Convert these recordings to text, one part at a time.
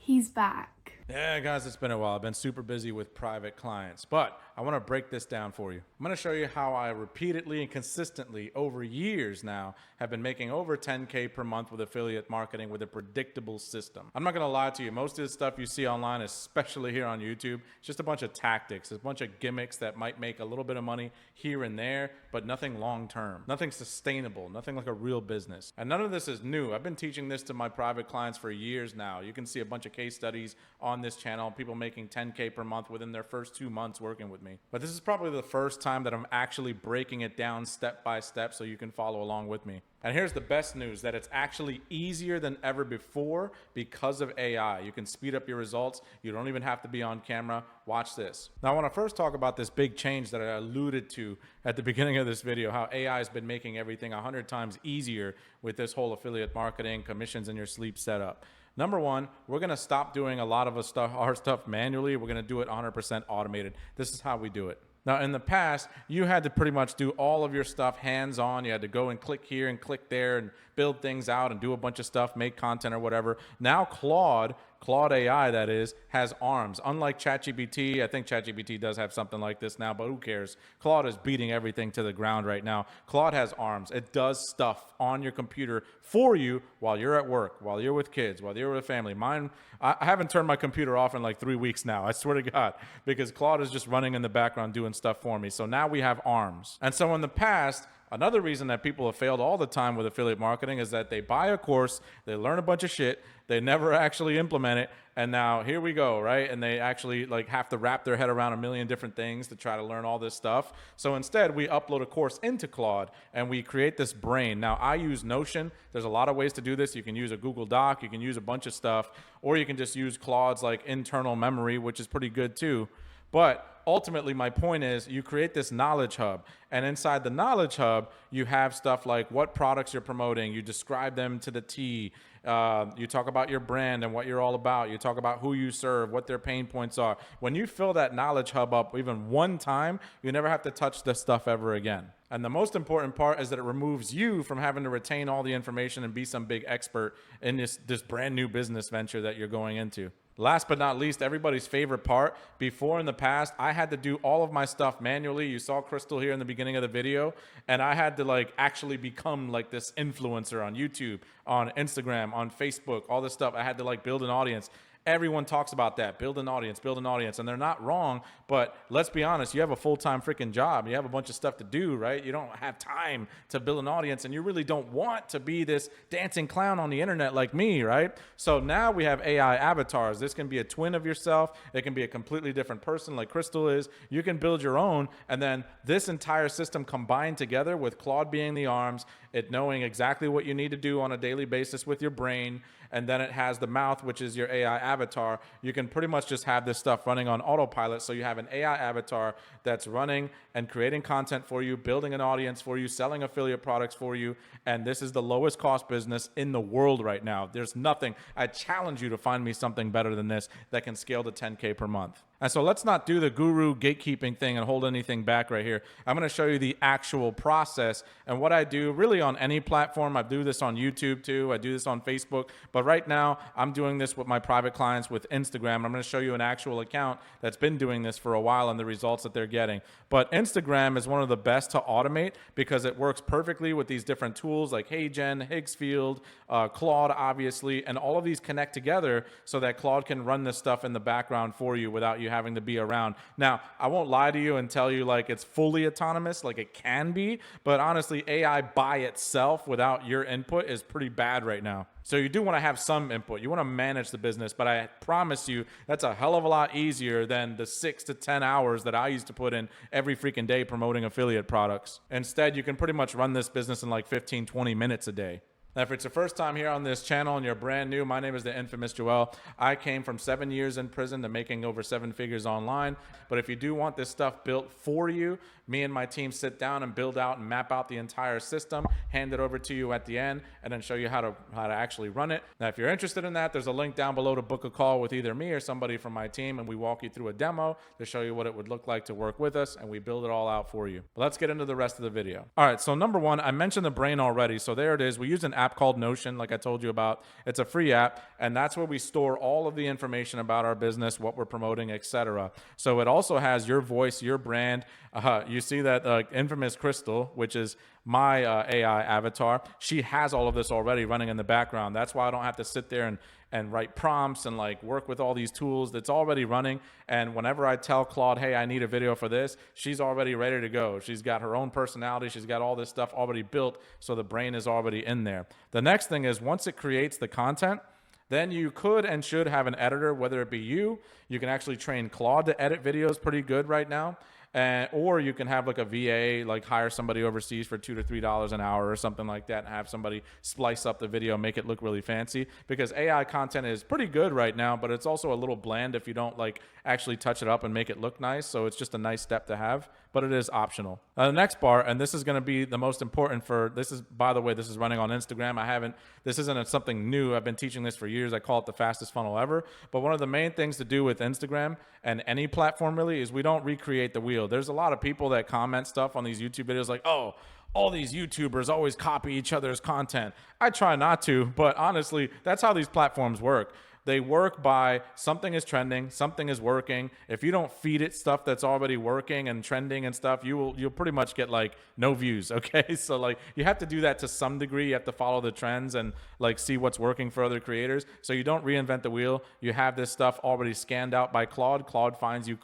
He's back. Yeah, guys, it's been a while. I've been super busy with private clients, but I want to break this down for you. I'm going to show you how I repeatedly and consistently over years now have been making over 10K per month with affiliate marketing with a predictable system. I'm not going to lie to you. Most of the stuff you see online, especially here on YouTube, it's just a bunch of tactics, a bunch of gimmicks that might make a little bit of money here and there, but nothing long term, nothing sustainable, nothing like a real business. And none of this is new. I've been teaching this to my private clients for years now. You can see a bunch of case studies on this channel, people making 10K per month within their first 2 months working with me. But this is probably the first time that I'm actually breaking it down step by step so you can follow along with me. And here's the best news, that it's actually easier than ever before because of AI. You can speed up your results. You don't even have to be on camera. Watch this. Now, I want to first talk about this big change that I alluded to at the beginning of this video, how AI has been making everything 100 times easier with this whole affiliate marketing, commissions in your sleep setup. Number one, we're going to stop doing a lot of our stuff manually. We're going to do it 100% automated. This is how we do it. Now, in the past, you had to pretty much do all of your stuff hands-on. You had to go and click here and click there and build things out and do a bunch of stuff, make content or whatever. Now, Claude AI, that is, has arms. Unlike ChatGPT, I think ChatGPT does have something like this now, but who cares? Claude is beating everything to the ground right now. Claude has arms. It does stuff on your computer for you while you're at work, while you're with kids, while you're with family. Mine, I haven't turned my computer off in like 3 weeks now, I swear to God, because Claude is just running in the background doing stuff for me. So now we have arms. And so in the past, another reason that people have failed all the time with affiliate marketing is that they buy a course, they learn a bunch of shit, they never actually implement it, and now here we go, right? And they actually like have to wrap their head around a million different things to try to learn all this stuff. So instead, we upload a course into Claude and we create this brain. Now, I use Notion. There's a lot of ways to do this. You can use a Google Doc, you can use a bunch of stuff, or you can just use Claude's like internal memory, which is pretty good too. But ultimately, my point is you create this knowledge hub, and inside the knowledge hub, you have stuff like what products you're promoting. You describe them to the T. You talk about your brand and what you're all about. You talk about who you serve, what their pain points are. When you fill that knowledge hub up even one time, you never have to touch this stuff ever again. And the most important part is that it removes you from having to retain all the information and be some big expert in this brand new business venture that you're going into. Last but not least, everybody's favorite part. Before in the past, I had to do all of my stuff manually. You saw Crystal here in the beginning of the video, and I had to like actually become like this influencer on YouTube, on Instagram, on Facebook, all this stuff. I had to like build an audience. Everyone talks about that. Build an audience, and they're not wrong, but let's be honest, you have a full-time freaking job. You have a bunch of stuff to do, right? You don't have time to build an audience, and you really don't want to be this dancing clown on the internet like me, right? So now we have AI avatars. This can be a twin of yourself. It can be a completely different person like Crystal is. You can build your own, and then this entire system combined together with Claude being the arms, it knowing exactly what you need to do on a daily basis with your brain, and then it has the mouth, which is your AI avatar. You can pretty much just have this stuff running on autopilot. So you have an AI avatar that's running and creating content for you, building an audience for you, selling affiliate products for you. And this is the lowest cost business in the world right now. There's nothing. I challenge you to find me something better than this that can scale to 10K per month. And so let's not do the guru gatekeeping thing and hold anything back right here. I'm going to show you the actual process and what I do really on any platform. I do this on YouTube too. I do this on Facebook. But right now, I'm doing this with my private clients with Instagram. I'm going to show you an actual account that's been doing this for a while and the results that they're getting. But Instagram is one of the best to automate because it works perfectly with these different tools like HeyGen, Higgsfield, Claude, obviously, and all of these connect together so that Claude can run this stuff in the background for you without you having to be around. Now, I won't lie to you and tell you like it's fully autonomous, like it can be, but honestly, AI by itself without your input is pretty bad right now. So you do want to have some input. You want to manage the business, but I promise you that's a hell of a lot easier than the 6 to 10 hours that I used to put in every freaking day promoting affiliate products. Instead, you can pretty much run this business in like 15, 20 minutes a day. Now, if it's your first time here on this channel and you're brand new, my name is the infamous Joel. I came from 7 years in prison to making over 7 figures online. But if you do want this stuff built for you, me and my team sit down and build out and map out the entire system, hand it over to you at the end, and then show you how to actually run it. Now, if you're interested in that, there's a link down below to book a call with either me or somebody from my team, and we walk you through a demo to show you what it would look like to work with us, and we build it all out for you. But let's get into the rest of the video. All right, so number one, I mentioned the brain already, so there it is. We use an app called Notion, like I told you about. It's a free app, and that's where we store all of the information about our business, what we're promoting, etc. So it also has your voice, your brand. You see that infamous Crystal, which is my AI avatar. She has all of this already running in the background. That's why I don't have to sit there and write prompts and like work with all these tools. That's already running. And whenever I tell Claude, hey, I need a video for this, she's already ready to go. She's got her own personality. She's got all this stuff already built. So the brain is already in there. The next thing is once it creates the content, then you could and should have an editor, whether it be you. You can actually train Claude to edit videos pretty good right now. Or you can have like a VA, like hire somebody overseas for $2 to $3 an hour or something like that, and have somebody splice up the video, make it look really fancy. Because AI content is pretty good right now, but it's also a little bland if you don't like actually touch it up and make it look nice. So it's just a nice step to have, but it is optional. The next part, and this is going to be the most important for this is, by the way, this is running on Instagram. This isn't something new. I've been teaching this for years. I call it the fastest funnel ever. But one of the main things to do with Instagram and any platform really is we don't recreate the wheel. There's a lot of people that comment stuff on these YouTube videos like, oh, all these YouTubers always copy each other's content. I try not to, but honestly, that's how these platforms work. They work by something is trending, something is working. If you don't feed it stuff that's already working and trending and stuff, you'll pretty much get like no views, okay? So like you have to do that to some degree. You have to follow the trends and like see what's working for other creators. So you don't reinvent the wheel. You have this stuff already scanned out by Claude. Claude finds you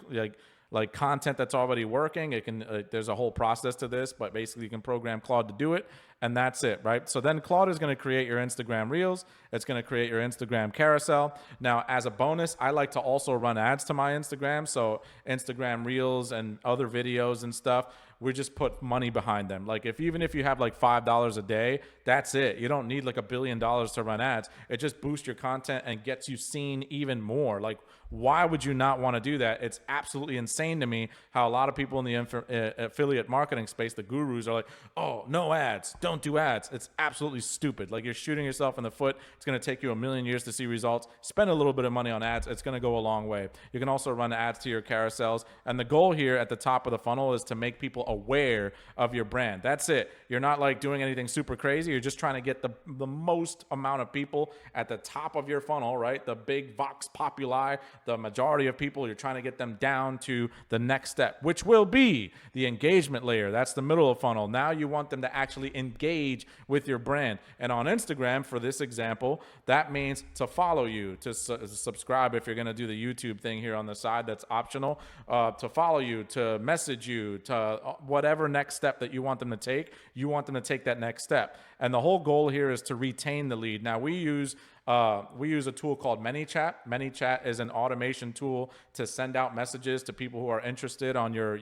like content that's already working. It can there's a whole process to this, but basically you can program Claude to do it, and that's it, right? So then Claude is going to create your Instagram Reels. It's going to create your Instagram carousel. Now, as a bonus, I like to also run ads to my Instagram. So Instagram Reels and other videos and stuff, we just put money behind them. Like even if you have like $5 a day, that's it. You don't need like $1 billion to run ads. It just boosts your content and gets you seen even more. Like, why would you not want to do that? It's absolutely insane to me how a lot of people in the affiliate marketing space, the gurus, are like, oh, no ads, don't do ads. It's absolutely stupid. Like, you're shooting yourself in the foot. It's going to take you 1,000,000 years to see results. Spend a little bit of money on ads. It's going to go a long way. You can also run ads to your carousels. And the goal here at the top of the funnel is to make people aware of your brand. That's it. You're not like doing anything super crazy. You're just trying to get the most amount of people at the top of your funnel, right? The big vox populi, the majority of people. You're trying to get them down to the next step, which will be the engagement layer. That's the middle of funnel. Now you want them to actually engage with your brand. And on Instagram, for this example, that means to follow you, to subscribe if you're going to do the YouTube thing here on the side. That's optional. To follow you, to message you, to whatever next step that you want them to take, you want them to take that next step. And the whole goal here is to retain the lead. Now, we use a tool called ManyChat. ManyChat is an automation tool to send out messages to people who are interested on your,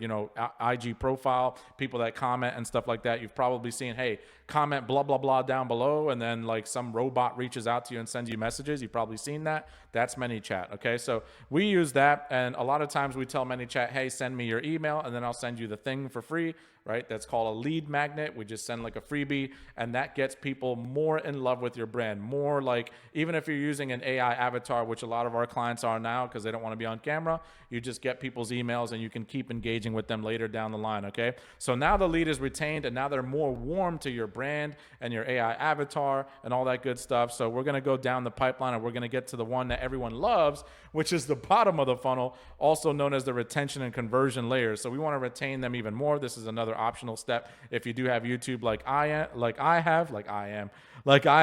IG profile, people that comment and stuff like that. You've probably seen, hey, comment blah, blah, blah down below, and then like some robot reaches out to you and sends you messages. You've probably seen that. That's ManyChat, okay? So we use that, and a lot of times we tell ManyChat, hey, send me your email, and then I'll send you the thing for free, right? That's called a lead magnet. We just send like a freebie, and that gets people more in love with your brand, more like, even if you're using an AI avatar, which a lot of our clients are now because they don't want to be on camera, you just get people's emails and you can keep engaging with them later down the line, okay? So now the lead is retained, and now they're more warm to your brand and your AI avatar and all that good stuff. So we're going to go down the pipeline, and we're going to get to the one that everyone loves, which is the bottom of the funnel, also known as the retention and conversion layers. So we want to retain them even more. This is another optional step. If you do have YouTube I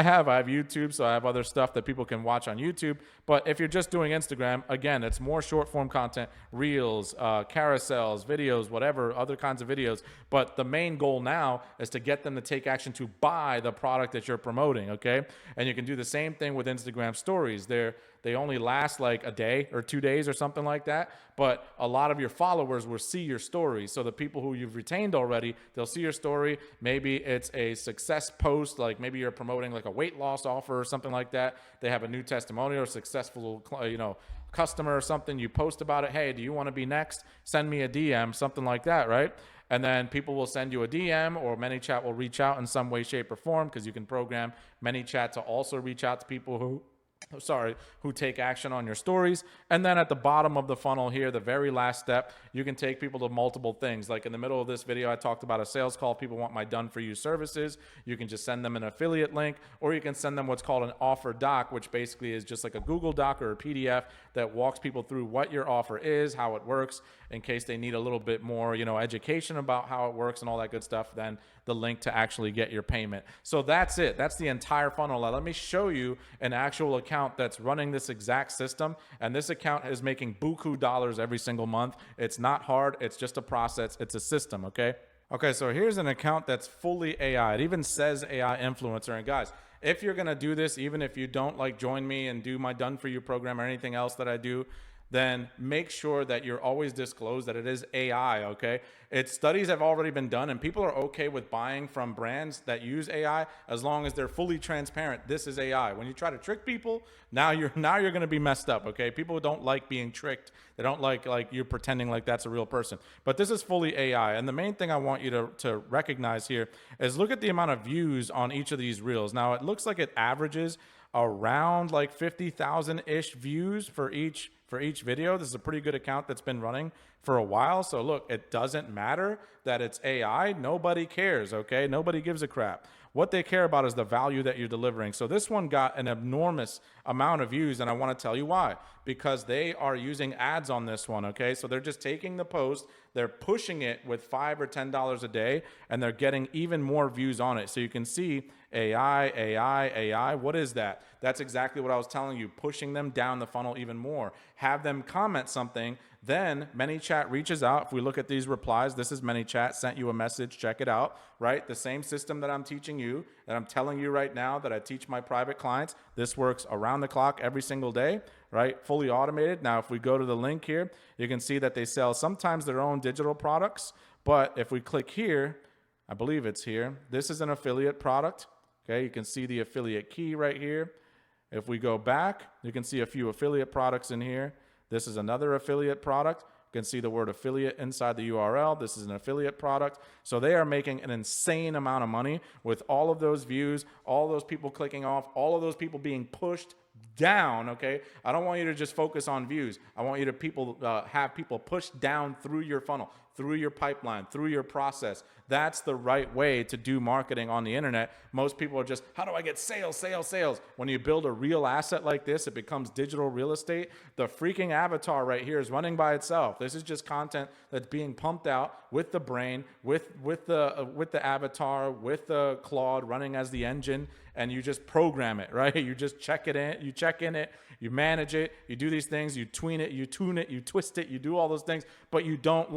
have YouTube, so I have other stuff that people can watch on YouTube. But if you're just doing Instagram, again, it's more short form content, reels, carousels, videos, whatever, other kinds of videos. But the main goal now is to get them to take action to buy the product that you're promoting, okay? And you can do the same thing with Instagram stories. They only last like a day or 2 days or something like that. But a lot of your followers will see your stories. So the people who you've retained already, they'll see your story. Maybe it's a success post, like maybe you're promoting like a weight loss offer or something like that. They have a new testimonial or successful, customer or something. You post about it. Hey, do you want to be next? Send me a DM, something like that, right? And then people will send you a DM, or ManyChat will reach out in some way, shape, or form, because you can program ManyChat to also reach out to people who who take action on your stories. And then at the bottom of the funnel here, the very last step, you can take people to multiple things. Like in the middle of this video, I talked about a sales call. If people want my done for you services, you can just send them an affiliate link, or you can send them what's called an offer doc, which basically is just like a Google Doc or a PDF that walks people through what your offer is, how it works, in case they need a little bit more, education about how it works and all that good stuff. Then the link to actually get your payment. So that's it. That's the entire funnel. Now let me show you an actual account that's running this exact system. And this account is making buku dollars every single month. It's not hard. It's just a process. It's a system. Okay. Okay. So here's an account that's fully AI. It even says AI influencer. And guys, if you're going to do this, even if you don't join me and do my done for you program or anything else that I do, then make sure that you're always disclosed that it is AI, okay? Studies have already been done, and people are okay with buying from brands that use AI as long as they're fully transparent. This is AI. When you try to trick people, now you're going to be messed up, okay? People don't like being tricked. They don't like you're pretending like that's a real person. But this is fully AI, and the main thing I want you to recognize here is look at the amount of views on each of these reels. Now, it looks like it averages around 50,000-ish views for each video. This is a pretty good account that's been running for a while. So look, it doesn't matter that it's AI. Nobody cares, okay? Nobody gives a crap. What they care about is the value that you're delivering. So this one got an enormous amount of views, and I want to tell you why. Because they are using ads on this one, okay? So they're just taking the post, they're pushing it with $5 or $10 a day, and they're getting even more views on it. So you can see AI, AI, AI. What is that? That's exactly what I was telling you, pushing them down the funnel even more. Have them comment something, then ManyChat reaches out. If we look at these replies, this is ManyChat, sent you a message, check it out, right? The same system that I'm teaching you, that I'm telling you right now that I teach my private clients. This works around the clock every single day, right? Fully automated. Now, if we go to the link here, you can see that they sell sometimes their own digital products, but if we click here, I believe it's here, this is an affiliate product. Okay, you can see the affiliate key right here. If we go back, you can see a few affiliate products in here. This is another affiliate product. You can see the word affiliate inside the URL. This is an affiliate product. So they are making an insane amount of money with all of those views, all those people clicking off, all of those people being pushed down, okay? I don't want you to just focus on views. I want you to have people pushed down through your funnel, through your pipeline, through your process. That's the right way to do marketing on the internet. Most people are just, how do I get sales, sales, sales? When you build a real asset like this, it becomes digital real estate. The freaking avatar right here is running by itself. This is just content that's being pumped out with the brain, with the avatar, with the Claude running as the engine, and you just program it, right? You just check it in, you check in it, you manage it, you do these things, you tween it, you tune it, you twist it, you do all those things, but you don't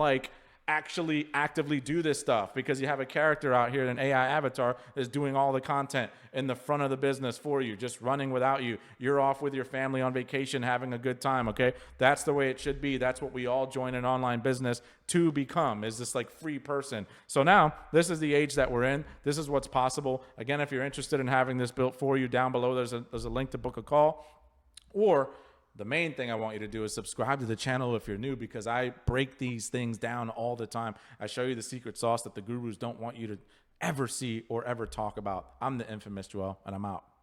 actually actively do this stuff because you have a character out here, an AI avatar that's doing all the content in the front of the business for you, just running without you. You're off with your family on vacation, having a good time, okay? That's the way it should be. That's what we all join an online business to become, is this free person. So now this is the age that we're in. This is what's possible. Again, if you're interested in having this built for you, down below there's a link to book a call. Or the main thing I want you to do is subscribe to the channel if you're new, because I break these things down all the time. I show you the secret sauce that the gurus don't want you to ever see or ever talk about. I'm the infamous Joel, and I'm out.